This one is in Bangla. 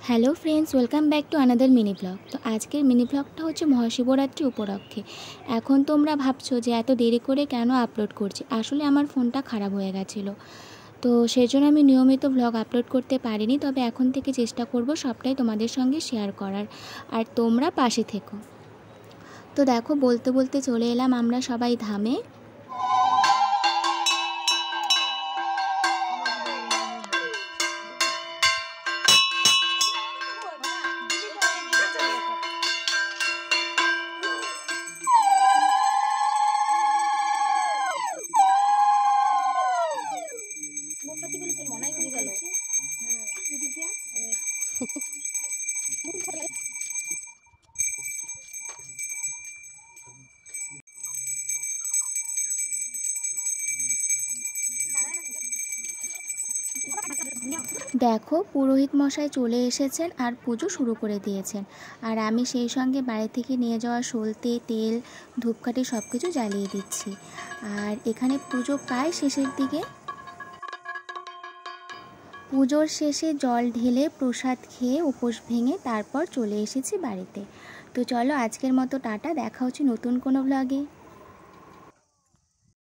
Hello friends, welcome back to another mini blog. তো আজকের মিনি ব্লগটা হচ্ছে মহাশিবরাত্রি উপলক্ষে। এখন তোমরা ভাবছো যে এত দেরি করে কেন আপলোড করছি। আসলে আমার ফোনটা খারাপ হয়ে গেছিলো, তো সেজন্য আমি নিয়মিত ব্লগ আপলোড করতে পারিনি। তবে এখন থেকে চেষ্টা করব সবটাই তোমাদের সঙ্গে শেয়ার করার, আর তোমরা পাশে থেকো। তো দেখো, বলতে বলতে চলে এলাম আমরা সবাই ধামে। দেখো, পুরোহিত মশাই চলে এসেছেন আর পুজো শুরু করে দিয়েছেন। আর আমি সেই সঙ্গে বাড়ি থেকে নিয়ে যাওয়া সলতে, তেল, ধূপকাঠি সব কিছু জ্বালিয়ে দিচ্ছি। আর এখানে পুজো প্রায় শেষের দিকে। পুজোর শেষে জল ঢেলে প্রসাদ খেয়ে উপোস ভেঙে তারপর চলে এসেছি বাড়িতে। তো চলো, আজকের মতো টাটা, দেখা হচ্ছে নতুন কোনো ব্লগে।